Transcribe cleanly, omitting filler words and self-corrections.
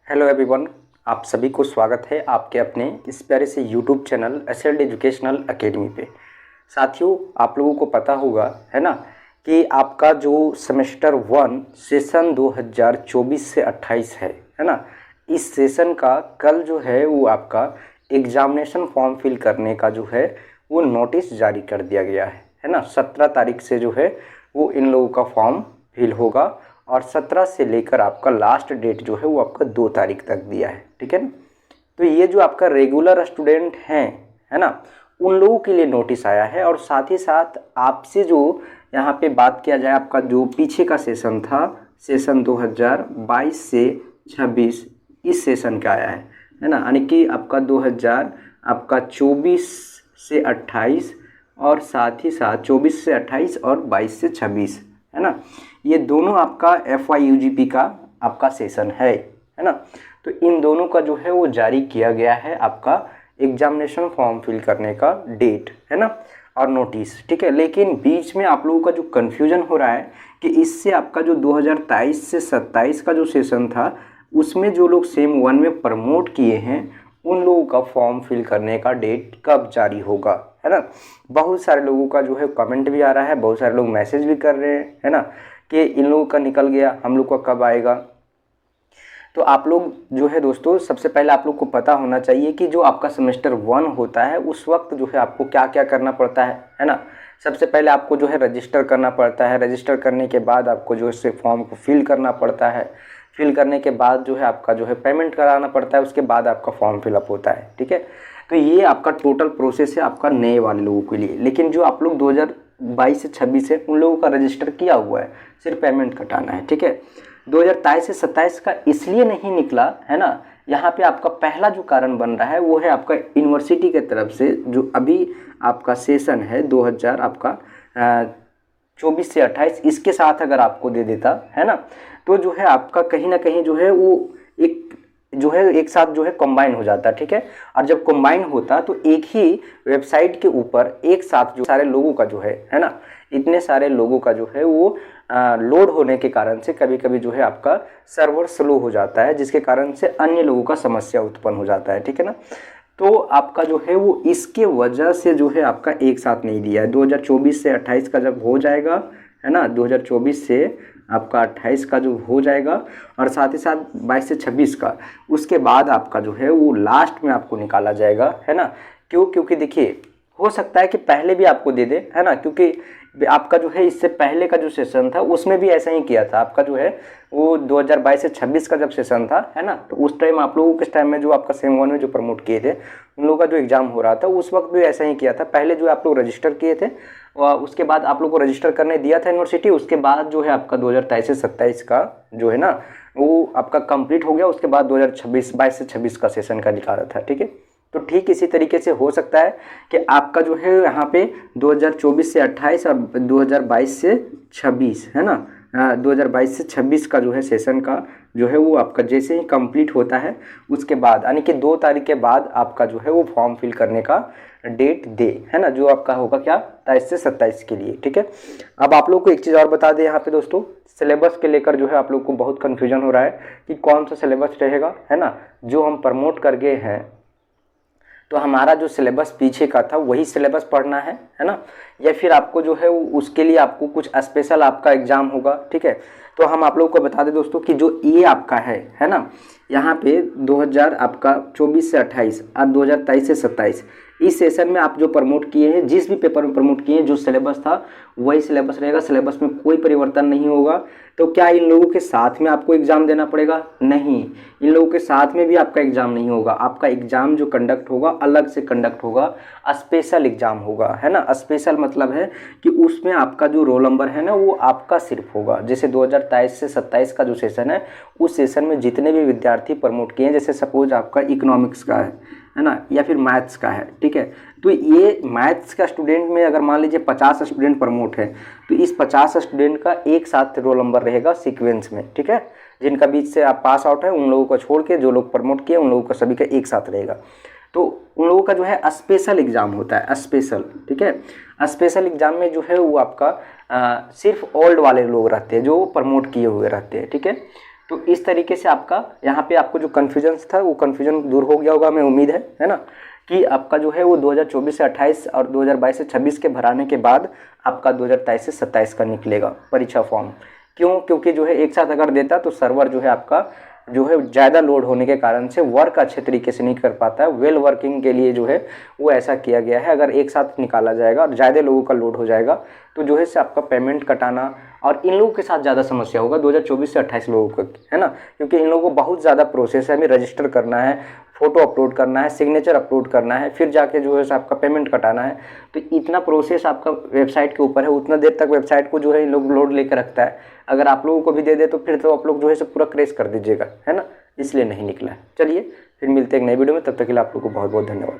Hello everyone, आप सभी को स्वागत है आपके अपने इस प्यारे से यूट्यूब चैनल एसएलड एजुकेशनल एकेडमी पे। साथियों, आप लोगों को पता होगा है ना कि आपका जो सेमेस्टर 1 सेशन 2024 से 28 है ना। इस सेशन का कल जो है वो आपका एग्जामिनेशन फॉर्म फिल करने का जो है वो नोटिस जारी कर दिया गया है ना। 17 तारीख से जो है वो इन लोगों का फॉर्म फिल होगा और 17 से लेकर आपका लास्ट डेट जो है वो आपका 2 तारीख तक दिया है, ठीक है ना। तो ये जो आपका रेगुलर स्टूडेंट हैं है ना, उन लोगों के लिए नोटिस आया है। और साथ ही साथ आपसे जो यहाँ पे बात किया जाए, आपका जो पीछे का सेशन था सेशन 2022 से 26 इस सेशन का आया है ना। यानी कि आपका 2024 से 28 और साथ ही साथ 24 से 28 और 22 से 26 है ना। ये दोनों आपका FYUGP का आपका सेशन है ना। तो इन दोनों का जो है वो जारी किया गया है आपका एग्जामिनेशन फॉर्म फिल करने का डेट है ना और नोटिस, ठीक है। लेकिन बीच में आप लोगों का जो कन्फ्यूजन हो रहा है कि इससे आपका जो 2023 से 27 का जो सेशन था उसमें जो लोग सेम 1 में प्रमोट किए हैं उन लोगों का फॉर्म फिल करने का डेट कब जारी होगा, है ना। बहुत सारे लोगों का जो है कमेंट भी आ रहा है, बहुत सारे लोग मैसेज भी कर रहे हैं है ना कि इन लोगों का निकल गया, हम लोग का कब आएगा। तो आप लोग जो है दोस्तों, सबसे पहले आप लोग को पता होना चाहिए कि जो आपका सेमेस्टर 1 होता है उस वक्त जो है आपको क्या क्या करना पड़ता है ना। सबसे पहले आपको जो है रजिस्टर करना पड़ता है। रजिस्टर करने के बाद आपको जो है फॉर्म को फिल करना पड़ता है। फिल करने के बाद जो है आपका जो है पेमेंट कराना पड़ता है, उसके बाद आपका फॉर्म फिलअप होता है, ठीक है। तो ये आपका टोटल प्रोसेस है आपका नए वाले लोगों के लिए। लेकिन जो आप लोग 2022 से 26 है उन लोगों का रजिस्टर किया हुआ है, सिर्फ पेमेंट कटाना है, ठीक है। 2023 से 27 का इसलिए नहीं निकला है ना, यहाँ पे आपका पहला जो कारण बन रहा है वो है आपका यूनिवर्सिटी के तरफ से जो अभी आपका सेशन है 2000 आपका 24 से 28 इसके साथ अगर आपको दे देता है ना, तो जो है आपका कहीं ना कहीं जो है वो एक साथ जो है कंबाइन हो जाता, ठीक है। और जब कंबाइन होता तो एक ही वेबसाइट के ऊपर एक साथ जो सारे लोगों का जो है ना, इतने सारे लोगों का जो है वो लोड होने के कारण से कभी कभी जो है आपका सर्वर स्लो हो जाता है, जिसके कारण से अन्य लोगों का समस्या उत्पन्न हो जाता है, ठीक है ना। तो आपका जो है वो इसके वजह से जो है आपका एक साथ नहीं दिया है। 2024 से 28 का जब हो जाएगा है ना, 2024 से आपका 28 का जो हो जाएगा और साथ ही साथ 22 से 26 का, उसके बाद आपका जो है वो लास्ट में आपको निकाला जाएगा है ना। क्योंकि देखिए, हो सकता है कि पहले भी आपको दे दे है ना, क्योंकि आपका जो है इससे पहले का जो सेशन था उसमें भी ऐसा ही किया था। आपका जो है वो 2022 से 26 का जब सेशन था है ना, तो उस टाइम आप लोगों के टाइम में जो आपका सेम 1 में जो प्रमोट किए थे उन लोगों का जो एग्जाम हो रहा था उस वक्त भी ऐसा ही किया था। पहले जो आप लोग रजिस्टर किए थे और उसके बाद आप लोग को रजिस्टर करने दिया था यूनिवर्सिटी, उसके बाद जो है आपका 2023 से 27 का जो है ना वो आपका कंप्लीट हो गया। उसके बाद 2022 से 26 का सेशन का निकाला था, ठीक है। तो ठीक इसी तरीके से हो सकता है कि आपका जो है यहाँ पे 2024 से 28 और 2022 से 26 है ना, 2022 से 26 का जो है सेशन का जो है वो आपका जैसे ही कंप्लीट होता है उसके बाद यानी कि 2 तारीख के बाद आपका जो है वो फॉर्म फिल करने का डेट दे है ना, जो आपका होगा क्या 23 से 27 के लिए, ठीक है। अब आप लोग को एक चीज़ और बता दें यहाँ पे दोस्तों, सिलेबस के लेकर जो है आप लोग को बहुत कन्फ्यूजन हो रहा है कि कौन सा सिलेबस रहेगा है ना। जो हम प्रमोट कर गए हैं तो हमारा जो सिलेबस पीछे का था वही सिलेबस पढ़ना है ना, या फिर आपको जो है उसके लिए आपको कुछ स्पेशल आपका एग्जाम होगा, ठीक है। तो हम आप लोगों को बता दें दोस्तों कि जो ये आपका है ना, यहाँ पे 2000 आपका 24 से 28 और 2023 से 27 इस सेशन में आप जो प्रमोट किए हैं, जिस भी पेपर में प्रमोट किए हैं, जो सिलेबस था वही सिलेबस रहेगा। सिलेबस में कोई परिवर्तन नहीं होगा। तो क्या इन लोगों के साथ में आपको एग्ज़ाम देना पड़ेगा? नहीं, इन लोगों के साथ में भी आपका एग्ज़ाम नहीं होगा। आपका एग्ज़ाम जो कंडक्ट होगा अलग से कंडक्ट होगा, स्पेशल एग्ज़ाम होगा है ना। स्पेशल मतलब है कि उसमें आपका जो रोल नंबर है ना वो आपका सिर्फ होगा। जैसे 2023 से 27 का जो सेशन है उस सेशन में जितने भी विद्यार्थी प्रमोट किए हैं, जैसे सपोज आपका इकोनॉमिक्स का है ना, या फिर मैथ्स का है, ठीक है। तो ये मैथ्स का स्टूडेंट में अगर मान लीजिए 50 स्टूडेंट प्रमोट है तो इस 50 स्टूडेंट का एक साथ रोल नंबर रहेगा सीक्वेंस में, ठीक है। जिनका बीच से आप पास आउट है उन लोगों को छोड़ के जो लोग प्रमोट किए उन लोगों का सभी का एक साथ रहेगा। तो उन लोगों का जो है स्पेशल एग्जाम होता है, स्पेशल, ठीक है। स्पेशल एग्जाम में जो है वो आपका सिर्फ ओल्ड वाले लोग रहते हैं जो प्रमोट किए हुए रहते हैं, ठीक है। तो इस तरीके से आपका यहाँ पे आपको जो कन्फ्यूजन था वो कन्फ्यूजन दूर हो गया होगा, हमें उम्मीद है ना, कि आपका जो है वो 2024 से 28 और 2022 से 26 के भराने के बाद आपका 2023 से 27 का निकलेगा परीक्षा फॉर्म। क्यों? क्योंकि जो है एक साथ अगर देता तो सर्वर जो है आपका जो है ज़्यादा लोड होने के कारण से वर्क अच्छे तरीके से नहीं कर पाता है। वेल वर्किंग के लिए जो है वो ऐसा किया गया है। अगर एक साथ निकाला जाएगा और ज़्यादा लोगों का लोड हो जाएगा तो जो है से आपका पेमेंट कटाना और इन लोगों के साथ ज़्यादा समस्या होगा 2024 से 28 लोगों को, है ना, क्योंकि इन लोगों को बहुत ज़्यादा प्रोसेस है, हमें रजिस्टर करना है, फ़ोटो अपलोड करना है, सिग्नेचर अपलोड करना है, फिर जाके जो है आपका पेमेंट कटाना है। तो इतना प्रोसेस आपका वेबसाइट के ऊपर है, उतना देर तक वेबसाइट को जो है इन लोग लोड लेकर रखता है। अगर आप लोगों को भी दे दे तो फिर तो आप लोग जो है पूरा क्रैश कर दीजिएगा, है ना, इसलिए नहीं निकला है। चलिए फिर मिलते हैं एक नई वीडियो में, तब तक के लिए आप लोगों को बहुत बहुत धन्यवाद।